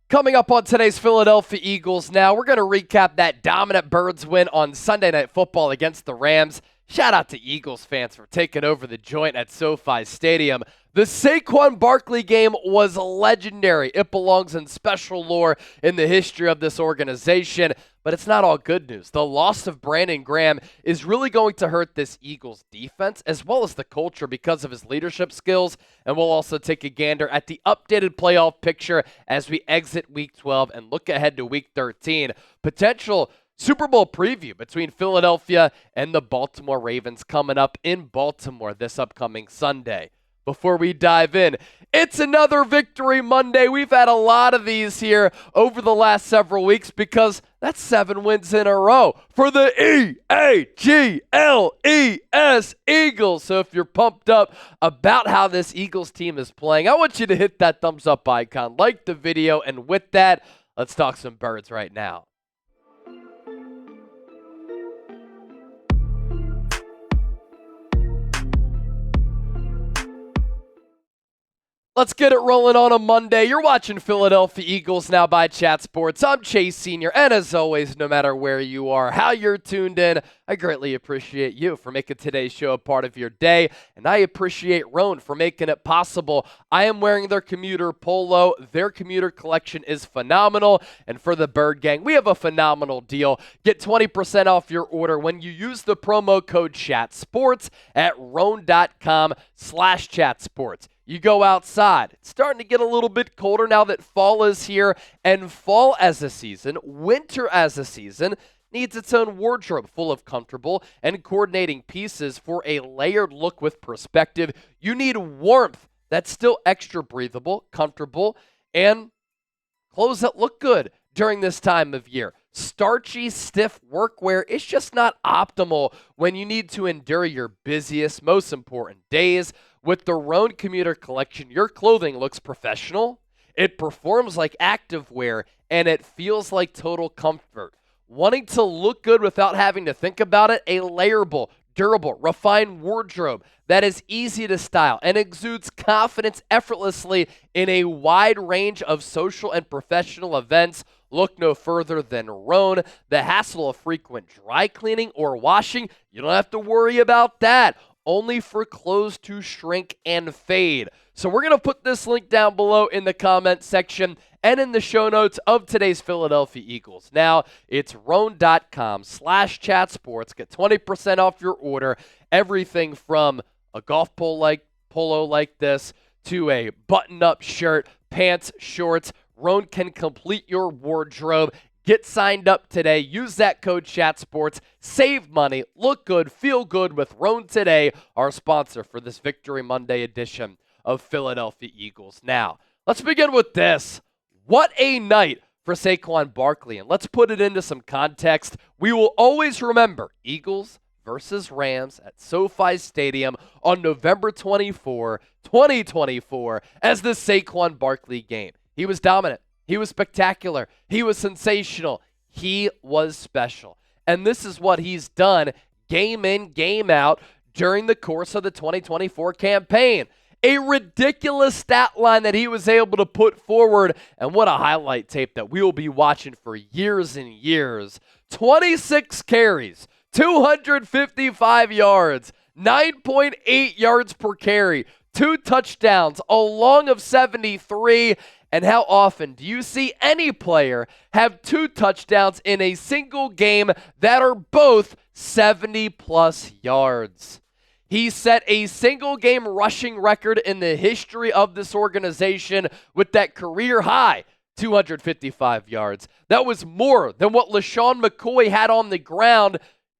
Coming up on today's Philadelphia Eagles now, we're going to recap that dominant Birds win on Sunday Night Football against the Rams. Shout out to Eagles fans for taking over the joint at SoFi Stadium. The Saquon Barkley game was legendary. It belongs in special lore in the history of this organization, but it's not all good news. The loss of Brandon Graham is really going to hurt this Eagles defense as well as the culture because of his leadership skills, and we'll also take a gander at the updated playoff picture as we exit Week 12 and look ahead to Week 13. Potential Super Bowl preview between Philadelphia and the Baltimore Ravens coming up in Baltimore this upcoming Sunday. Before we dive in, it's another Victory Monday. We've had a lot of these here over the last several weeks because that's 7 wins in a row for the E-A-G-L-E-S Eagles. So if you're pumped up about how this Eagles team is playing, I want you to hit that thumbs up icon, like the video, and with that, let's talk some Birds right now. Let's get it rolling on a Monday. You're watching Philadelphia Eagles Now by Chat Sports. I'm Chase Sr., and as always, no matter where you are, how you're tuned in, I greatly appreciate you for making today's show a part of your day, and I appreciate Roan for making it possible. I am wearing their commuter polo. Their commuter collection is phenomenal, and for the Bird Gang, we have a phenomenal deal. Get 20% off your order when you use the promo code ChatSports at roan.com/chatsports. You go outside. It's starting to get a little bit colder now that fall is here, and fall as a season, winter as a season, needs its own wardrobe full of comfortable and coordinating pieces for a layered look with perspective. You need warmth that's still extra breathable, comfortable, and clothes that look good during this time of year. Starchy, stiff workwear is just not optimal when you need to endure your busiest, most important days. With the Roan Commuter Collection, your clothing looks professional, it performs like activewear, and it feels like total comfort. Wanting to look good without having to think about it? A layerable, durable, refined wardrobe that is easy to style and exudes confidence effortlessly in a wide range of social and professional events. Look no further than Roan. The hassle of frequent dry cleaning or washing, you don't have to worry about that. Only for clothes to shrink and fade. So we're going to put this link down below in the comment section and in the show notes of today's Philadelphia Eagles. Now, it's roan.com/chatsports. Get 20% off your order. Everything from a golf polo like this to a button-up shirt, pants, shorts. Roan can complete your wardrobe. Get signed up today. Use that code ChatSports. Save money. Look good. Feel good with Roan today, our sponsor for this Victory Monday edition of Philadelphia Eagles Now. Let's begin with this. What a night for Saquon Barkley. And let's put it into some context. We will always remember Eagles versus Rams at SoFi Stadium on November 24, 2024 as the Saquon Barkley game. He was dominant. He was spectacular. He was sensational. He was special. And this is what he's done game in, game out during the course of the 2024 campaign. A ridiculous stat line that he was able to put forward, and what a highlight tape that we will be watching for years and years. 26 carries, 255 yards, 9.8 yards per carry, 2 touchdowns, a long of 73. And how often do you see any player have 2 touchdowns in a single game that are both 70-plus yards? He set a single-game rushing record in the history of this organization with that career-high 255 yards. That was more than what LaShawn McCoy had on the ground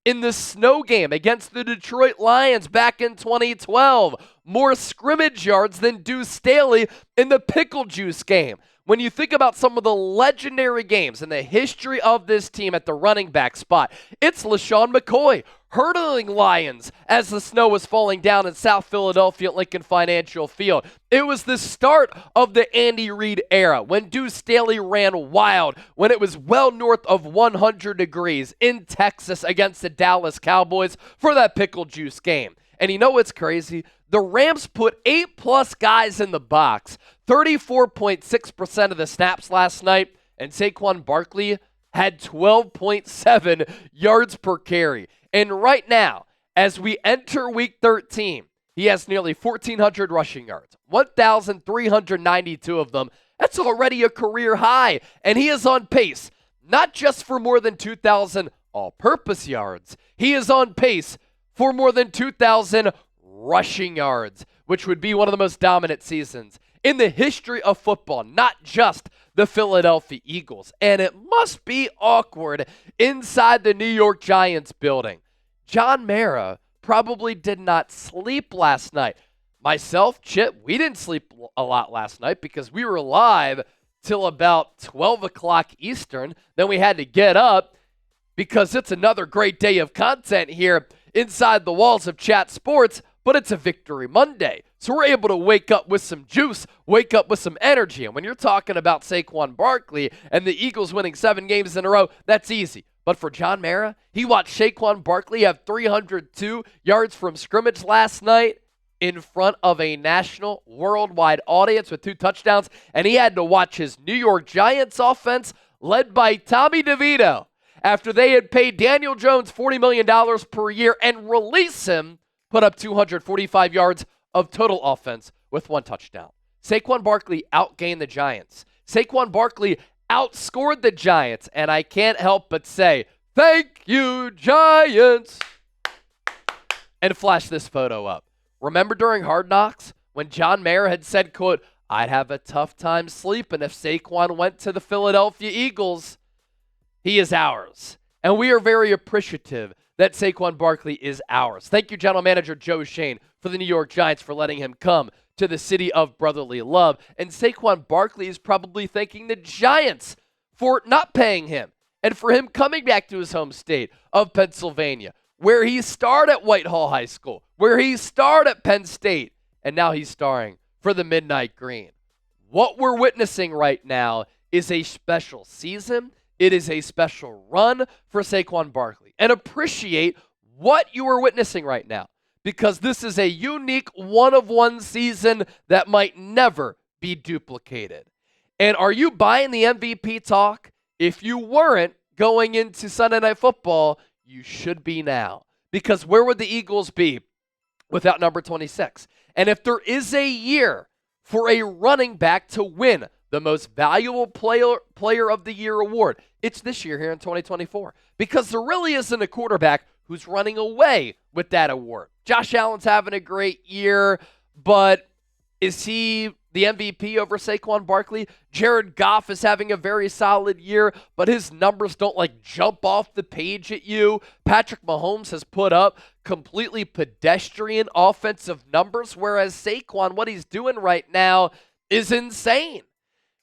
in the snow game against the Detroit Lions back in 2012. More scrimmage yards than Deuce Staley in the Pickle Juice game. When you think about some of the legendary games in the history of this team at the running back spot, it's LaShawn McCoy hurdling Lions as the snow was falling down in South Philadelphia at Lincoln Financial Field. It was the start of the Andy Reid era when Deuce Staley ran wild when it was well north of 100 degrees in Texas against the Dallas Cowboys for that Pickle Juice game. And you know what's crazy? The Rams put 8+ guys in the box 34.6% of the snaps last night, and Saquon Barkley had 12.7 yards per carry. And right now, as we enter Week 13, he has nearly 1,400 rushing yards, 1,392 of them. That's already a career high, and he is on pace, not just for more than 2,000 all-purpose yards. He is on pace for more than 2,000 rushing yards, which would be one of the most dominant seasons in the history of football, not just the Philadelphia Eagles. And it must be awkward inside the New York Giants building. John Mara probably did not sleep last night. Myself, Chip, we didn't sleep a lot last night because we were live till about 12 o'clock Eastern. Then we had to get up because it's another great day of content here inside the walls of Chat Sports, but it's a Victory Monday. So we're able to wake up with some juice, wake up with some energy. And when you're talking about Saquon Barkley and the Eagles winning 7 games in a row, that's easy. But for John Mara, he watched Saquon Barkley have 302 yards from scrimmage last night in front of a national, worldwide audience with 2 touchdowns, and he had to watch his New York Giants offense led by Tommy DeVito after they had paid Daniel Jones $40 million per year and release him, put up 245 yards of total offense with 1 touchdown. Saquon Barkley outgained the Giants. Saquon Barkley outscored the Giants, and I can't help but say, thank you, Giants, and flash this photo up. Remember during Hard Knocks when John Mara had said, quote, I'd have a tough time sleeping if Saquon went to the Philadelphia Eagles. He is ours, and we are very appreciative that Saquon Barkley is ours. Thank you, General Manager Joe Schoen, for the New York Giants for letting him come to the city of brotherly love. And Saquon Barkley is probably thanking the Giants for not paying him and for him coming back to his home state of Pennsylvania, where he starred at Whitehall High School, where he starred at Penn State, and now he's starring for the Midnight Green. What we're witnessing right now is a special season. It is a special run for Saquon Barkley. And appreciate what you are witnessing right now, because this is a unique one-of-one season that might never be duplicated. And are you buying the MVP talk? If you weren't going into Sunday Night Football, you should be now. Because where would the Eagles be without number 26? And if there is a year for a running back to win the most valuable player of the year award, it's this year here in 2024. Because there really isn't a quarterback who's running away with that award. Josh Allen's having a great year, but is he the MVP over Saquon Barkley? Jared Goff is having a very solid year, but his numbers don't jump off the page at you. Patrick Mahomes has put up completely pedestrian offensive numbers, whereas Saquon, what he's doing right now is insane.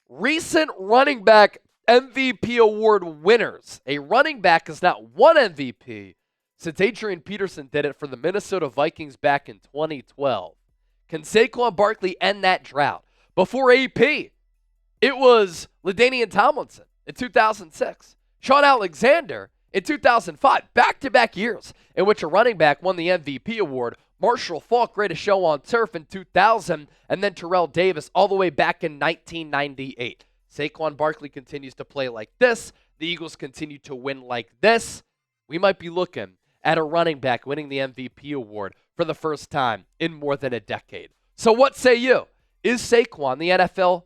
Recent running back MVP award winners. A running back has not won MVP since Adrian Peterson did it for the Minnesota Vikings back in 2012. Can Saquon Barkley end that drought? Before AP, it was LaDainian Tomlinson in 2006. Sean Alexander in 2005. Back-to-back years in which a running back won the MVP award. Marshall Faulk, greatest show on turf in 2000, and then Terrell Davis all the way back in 1998. Saquon Barkley continues to play like this. The Eagles continue to win like this. We might be looking at a running back winning the MVP award for the first time in more than a decade. So what say you? Is Saquon the NFL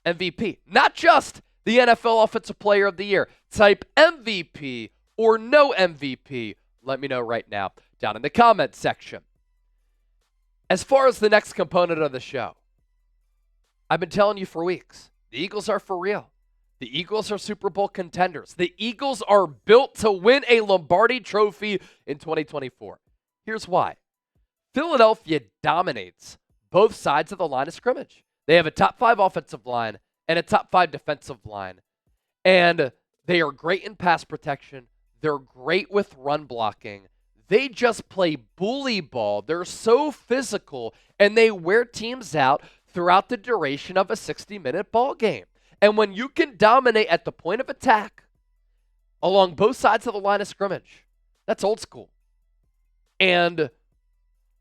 MVP? Not just the NFL Offensive Player of the Year. Type MVP or no MVP. Let me know right now down in the comments section. As far as the next component of the show, I've been telling you for weeks, the Eagles are for real. The Eagles are Super Bowl contenders. The Eagles are built to win a Lombardi trophy in 2024. Here's why. Philadelphia dominates both sides of the line of scrimmage. They have a top 5 offensive line and a top 5 defensive line. And they are great in pass protection. They're great with run blocking. They just play bully ball. They're so physical, and they wear teams out throughout the duration of a 60-minute ball game. And when you can dominate at the point of attack along both sides of the line of scrimmage, that's old school. And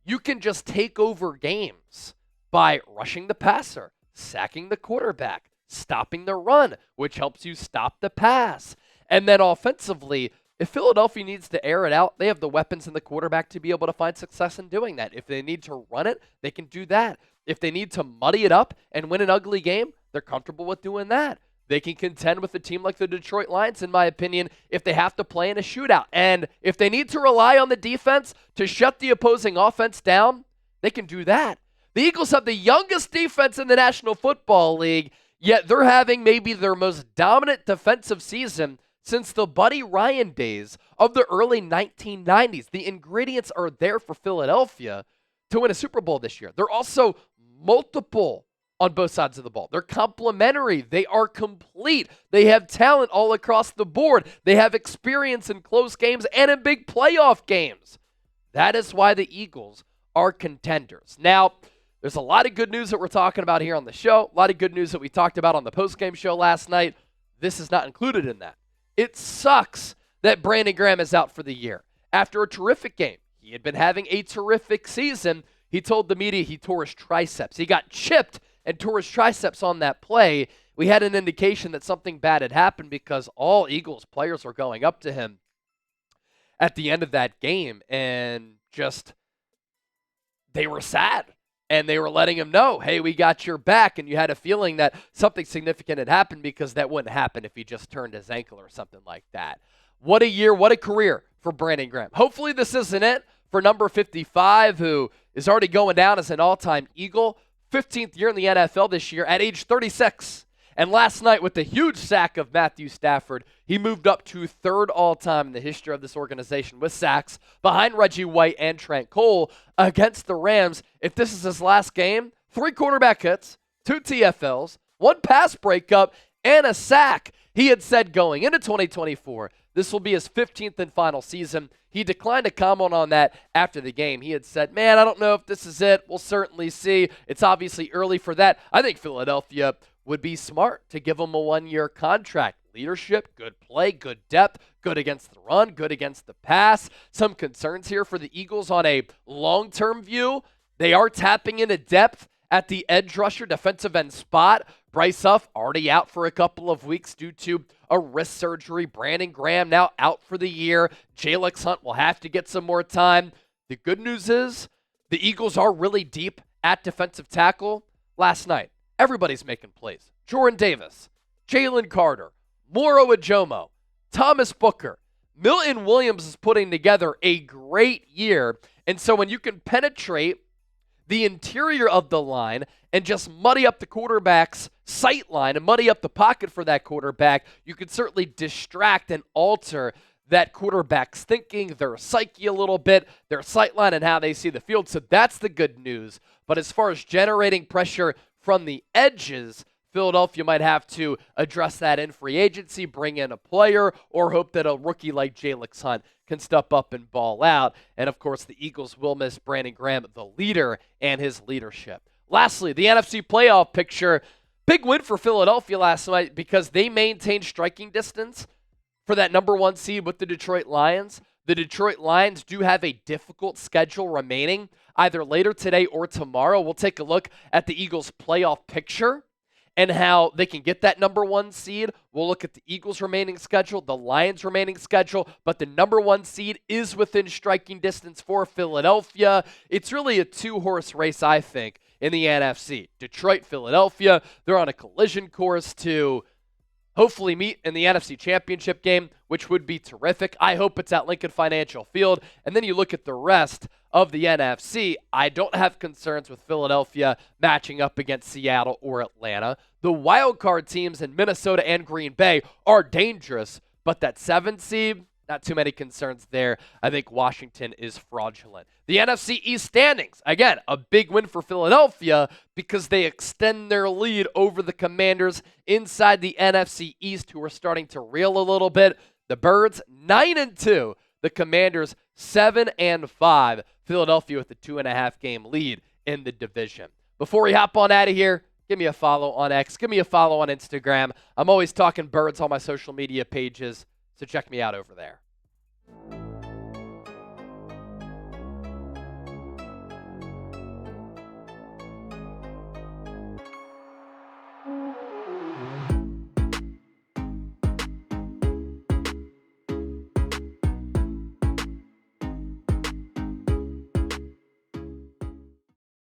you can just take over games by rushing the passer, sacking the quarterback, stopping the run, which helps you stop the pass. And then offensively, if Philadelphia needs to air it out, they have the weapons and the quarterback to be able to find success in doing that. If they need to run it, they can do that. If they need to muddy it up and win an ugly game, they're comfortable with doing that. They can contend with a team like the Detroit Lions, in my opinion, if they have to play in a shootout. And if they need to rely on the defense to shut the opposing offense down, they can do that. The Eagles have the youngest defense in the National Football League, yet they're having maybe their most dominant defensive season since the Buddy Ryan days of the early 1990s. The ingredients are there for Philadelphia to win a Super Bowl this year. They're also multiple on both sides of the ball. They're complementary. They are complete. They have talent all across the board. They have experience in close games and in big playoff games. That is why the Eagles are contenders. Now, there's a lot of good news that we're talking about here on the show. A lot of good news that we talked about on the postgame show last night. This is not included in that. It sucks that Brandon Graham is out for the year. After a terrific game, he had been having a terrific season. He told the media he tore his triceps. He got chipped and tore his triceps on that play. We had an indication that something bad had happened because all Eagles players were going up to him at the end of that game and just, they were sad. And they were letting him know, hey, we got your back. And you had a feeling that something significant had happened because that wouldn't happen if he just turned his ankle or something like that. What a year, what a career for Brandon Graham. Hopefully this isn't it for number 55, who is already going down as an all-time Eagle. 15th year in the NFL this year at age 36. And last night, with the huge sack of Matthew Stafford, he moved up to third all-time in the history of this organization with sacks behind Reggie White and Trent Cole against the Rams. If this is his last game, 3 quarterback hits, 2 TFLs, 1 pass breakup, and a sack. He had said going into 2024, this will be his 15th and final season. He declined to comment on that after the game. He had said, man, I don't know if this is it. We'll certainly see. It's obviously early for that. I think Philadelphia would be smart to give him a 1-year contract. Leadership, good play, good depth, good against the run, good against the pass. Some concerns here for the Eagles on a long-term view. They are tapping into depth at the edge rusher, defensive end spot. Bryce Huff already out for a couple of weeks due to a wrist surgery. Brandon Graham now out for the year. Jalen Hurts will have to get some more time. The good news is the Eagles are really deep at defensive tackle. Last night, everybody's making plays. Jordan Davis, Jalen Carter, Moro Ajomo, Thomas Booker. Milton Williams is putting together a great year. And so when you can penetrate the interior of the line and just muddy up the quarterback's sight line and muddy up the pocket for that quarterback, you can certainly distract and alter that quarterback's thinking, their psyche a little bit, their sight line and how they see the field. So that's the good news. But as far as generating pressure from the edges, Philadelphia might have to address that in free agency, bring in a player, or hope that a rookie like Jalen Hurts can step up and ball out. And, of course, the Eagles will miss Brandon Graham, the leader, and his leadership. Lastly, the NFC Playoff Picture. Big win for Philadelphia last night because they maintained striking distance for that number 1 seed with the Detroit Lions. The Detroit Lions do have a difficult schedule remaining, either later today or tomorrow. We'll take a look at the Eagles' playoff picture and how they can get that number 1 seed. We'll look at the Eagles' remaining schedule, the Lions' remaining schedule, but the number 1 seed is within striking distance for Philadelphia. It's really a 2-horse race, I think, in the NFC. Detroit, Philadelphia, they're on a collision course to hopefully meet in the NFC Championship game, which would be terrific. I hope it's at Lincoln Financial Field. And then you look at the rest of the NFC. I don't have concerns with Philadelphia matching up against Seattle or Atlanta. The wild card teams in Minnesota and Green Bay are dangerous, but that 7th seed, not too many concerns there. I think Washington is fraudulent. The NFC East standings, again, a big win for Philadelphia because they extend their lead over the Commanders inside the NFC East, who are starting to reel a little bit. The Birds, 9-2. The Commanders, 7-5. Philadelphia with a 2.5-game lead in the division. Before we hop on out of here, give me a follow on X. Give me a follow on Instagram. I'm always talking Birds on my social media pages, so check me out over there.